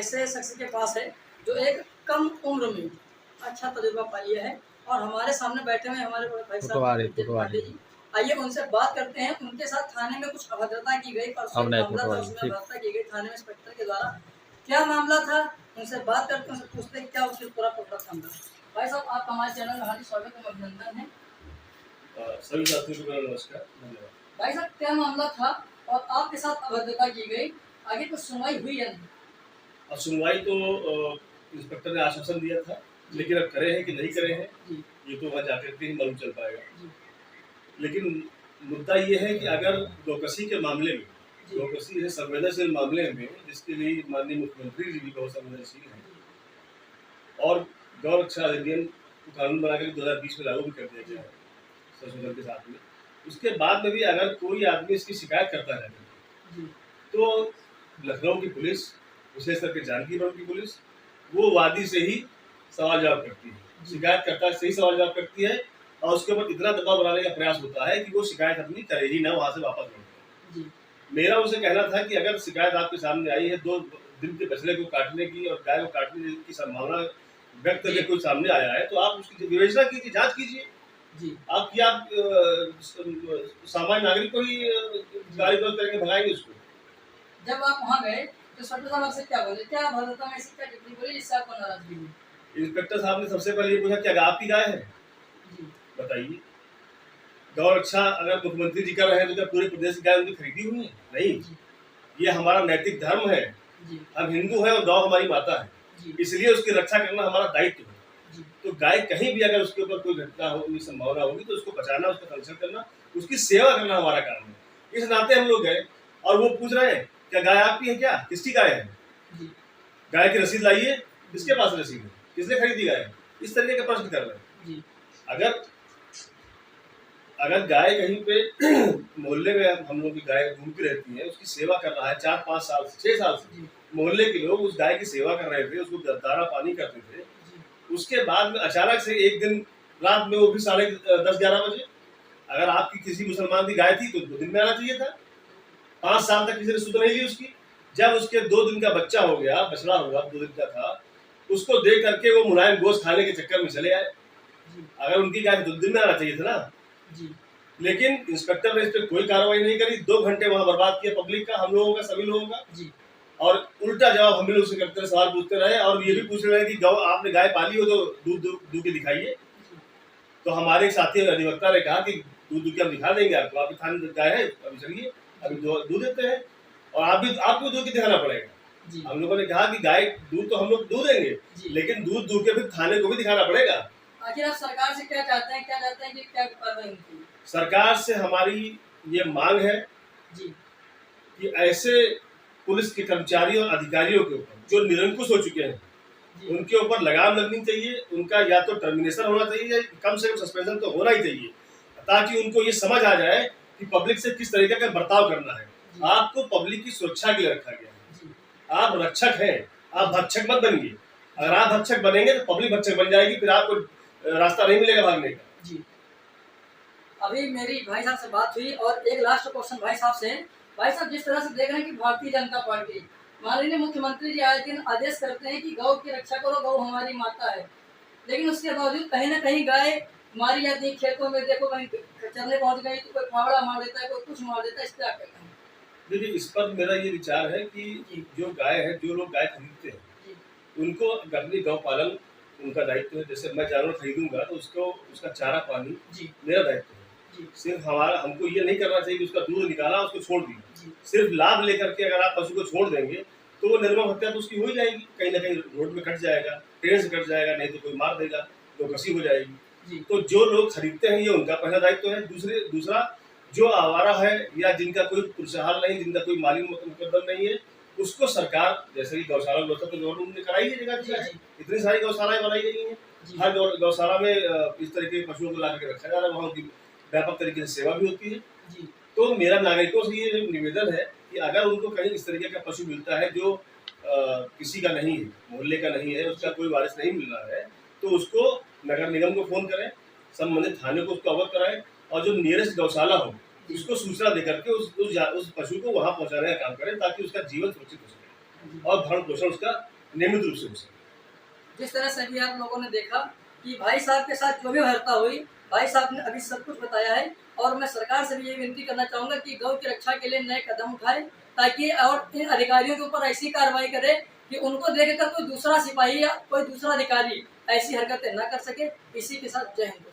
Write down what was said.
ऐसे शख्स के पास है जो एक कम उम्र में अच्छा तजुर्बा पा लिया है और हमारे सामने बैठे हुए हमारे बड़े भाई साहब पांडे जी। आइए उनसे बात करते हैं। उनके साथ थाने में कुछ अभद्रता की गई, परसों मामला था, उसमें अभद्रता की गई थाने में इंस्पेक्टर के द्वारा। क्या मामला था, उनसे बात करते हैं, उनसे पूछते हैं क्या उसके पूरा था। भाई साहब, आप हमारे चैनल में हार्दिक स्वागत और अभिनंदन है। सभी साथियों को मेरा नमस्कार, धन्यवाद। भाई साहब, क्या मामला था और आपके साथ अभद्रता की गई, आगे कुछ सुनवाई हुई या नहीं? अब सुनवाई तो इंस्पेक्टर ने आश्वासन दिया था, लेकिन अब करे हैं कि नहीं करे हैं ये तो वहाँ जाकर के ही मालूम चल पाएगा। लेकिन मुद्दा ये है कि अगर गौकशी के मामले में, गौकशी है संवेदनशील मामले में, जिसके लिए माननीय मुख्यमंत्री जी भी बहुत संवेदनशील हैं और गौ रक्षा अधिनियम कानून बनाकर 2020 में लागू भी कर दिया गया है संशोधन के साथ में, उसके बाद में भी अगर कोई आदमी इसकी शिकायत करता है तो लखनऊ की पुलिस, विशेष करके जानकी पुरम की पुलिस, वो वादी से ही सवाल जवाब करती है, शिकायतकर्ता से ही सवाल जवाब करती है और उसके ऊपर इतना दबाव बनाने का प्रयास होता है कि वो शिकायत अपनी करे ही ना, वहाँ से वापस लौट जाए। मेरा उनसे कहना था कि अगर शिकायत आपके सामने आई है 2 दिन के बछड़े को काटने की और गाय को काटने की संभावना व्यक्त करके कोई सामने आया है तो आप उसकी विवेचना कीजिए, जाँच कीजिए। आप सामान्य नागरिक को ही गाली गलौज करके भगाएंगे उसको। जब आप वहाँ गए तो इंस्पेक्टर साहब आपसे क्या बोले, क्या भद्रता में ऐसी क्या टिप्पणी बोली जिससे आपको नाराजगी हुई? इंस्पेक्टर साहब ने सबसे पहले ये पूछा क्या आपकी गाय है, बताइए। गौ रक्षा अगर मुख्यमंत्री जी कर रहे हैं तो क्या पूरे प्रदेश की गाय उनकी खरीदी हुई है? नहीं, ये हमारा नैतिक धर्म है। हम हिंदू हैं और गौ हमारी माता है, इसलिए उसकी रक्षा करना हमारा दायित्व है। तो गाय कहीं भी अगर उसके ऊपर कोई घटना होगी, संभावना होगी तो उसको बचाना, उसका संरक्षण करना, उसकी सेवा करना हमारा काम है। इस नाते हम लोग गए और वो पूछ रहे हैं क्या गाय आपकी है, क्या किसकी गाय है, गाय की रसीद लाइए, किसके पास रसीद है, किसने खरीदी गाय, इस तरीके का प्रश्न कर रहे हैं। अगर गाय कहीं पे मोहल्ले में हम लोग की गाय घूमती रहती है, उसकी सेवा कर रहा है 4-5 साल से 6 साल से, मोहल्ले के लोग उस गाय की सेवा कर रहे थे, उसको दाना पानी करते थे, उसके बाद में अचानक से एक दिन रात में, वो भी 10:30-11 बजे, अगर आपकी किसी मुसलमान की गाय थी तो 2 दिन में आना चाहिए था। 5 साल तक किसी ने सुध नहीं ली उसकी। जब उसके 2 दिन का बच्चा हो गया, बछड़ा हुआ 2 दिन का था, उसको देख करके वो मुलायम गोश्त खाने के चक्कर में चले आए। अगर उनकी गाय 2 दिन में आना चाहिए था ना। लेकिन इंस्पेक्टर ने इस पर कोई कार्रवाई नहीं करी। 2 घंटे वहां बर्बाद किया पब्लिक का, हम लोगों का, सभी लोगों का। और उल्टा जवाब हम लोग से करते रहे, सवाल पूछते रहे और ये भी पूछ रहे हैं कि गौ आपने गाय पाली हो तो दूध के दिखाइए। तो हमारे साथी अधिवक्ता ने कहा कि दूध के हम दिखा देंगे आपको, आपकी थाने गाय है, अभी चलिए अभी दूध देते हैं और आपको दूध के दिखाना पड़ेगा। हम लोगों ने कहा कि गाय दूध तो हम लोग दूध देंगे, लेकिन दूध दूध के फिर थाने को भी दिखाना पड़ेगा। आखिर आप सरकार से क्या चाहते हैं, कि क्या कार्रवाई होगी? सरकार से हमारी ये मांग है कि ऐसे पुलिस के कर्मचारियों और अधिकारियों के ऊपर जो निरंकुश हो चुके हैं, उनके ऊपर लगाम लगनी चाहिए। उनका या तो टर्मिनेशन होना चाहिए, कम से कम सस्पेंशन तो होना ही चाहिए, ताकि उनको ये समझ आ जाए कि पब्लिक से किस तरीके का बर्ताव करना है। आपको पब्लिक की सुरक्षा के लिए रखा गया है, आप रक्षक हैं, आप भक्षक मत बनिए। अगर आप भक्षक बनेंगे तो पब्लिक भक्षक बन जाएगी, फिर आपको रास्ता नहीं मिलेगा भागने का। अभी मेरी भाई साहब से बात हुई और एक लास्ट क्वेश्चन भाई साहब से। भाई साहब, जिस तरह से देख रहे हैं कि भारतीय जनता पार्टी, माननीय मुख्यमंत्री जी आए दिन आदेश करते हैं कि गौ की रक्षा करो, गौ हमारी माता है, लेकिन उसके बावजूद कहीं ना कहीं गाय मारी जाती है। खेतों में देखो, कहीं चरने पहुंच गई तो कोई फावड़ा मार देता है, कोई कुछ मार देता है। इस पर क्या कहना है? देखिए, इस पर मेरा ये विचार है कि जो गाय है, जो लोग गाय खरीदते हैं, उनको अपनी गौ पालन उनका दायित्व है। जैसे मैं जानवर खरीदूंगा तो उसका चारा पानी मेरा दायित्व है। सिर्फ हमको ये नहीं करना चाहिए कि उसका दूध निकाला उसको छोड़ दिया। सिर्फ लाभ लेकर के अगर आप पशु को छोड़ देंगे तो वो निर्मम हत्या तो उसकी हो ही जाएगी, कहीं ना कहीं रोड में कट जाएगा, ट्रेन से कट जाएगा, नहीं तो कोई मार देगा, तो कसी हो जाएगी। तो जो लोग खरीदते हैं ये उनका पहला दायित्व है। दूसरा जो आवारा है या जिनका कोई पुरुषाहार नहीं, जिनका कोई माली मुकद्दम नहीं है, उसको सरकार, जैसे कि गौशाला व्यवस्था तो गवर्नमेंट ने कराई है, जगह इतनी सारी गौशालाएं बनाई गई हैं। हर गौशाला में इस तरह के पशुओं को ला करके रखा जा रहा है, वहाँ की व्यापक तरीके से सेवा भी होती है। तो मेरा नागरिकों से ये निवेदन है कि अगर उनको कहीं इस तरीके का पशु मिलता है जो किसी का नहीं है, मोहल्ले का नहीं है, उसका कोई वारिस नहीं मिल रहा है, तो उसको नगर निगम को फोन करें, संबंधित थाने को उसको अवगत कराएं और जो नियरेस्ट गौशाला हो उसको सूचना देकर के उस पशु को वहां पहुंचाने का काम करें, ताकि उसका जीवन सुरक्षित हो सके और भरण पोषण उसका नियमित रूप से हो सके। जिस तरह से भी आप लोगों ने देखा कि भाई साहब के साथ जो भी वार्ता हुई, भाई साहब ने अभी सब कुछ बताया है, और मैं सरकार से भी ये विनती करना चाहूँगा कि गौ की रक्षा के लिए नए कदम उठाए, ताकि और इन अधिकारियों के ऊपर ऐसी कार्रवाई करे कि उनको देखकर कोई दूसरा सिपाही या कोई दूसरा अधिकारी ऐसी हरकतें न कर सके। इसी के साथ जय हिंद।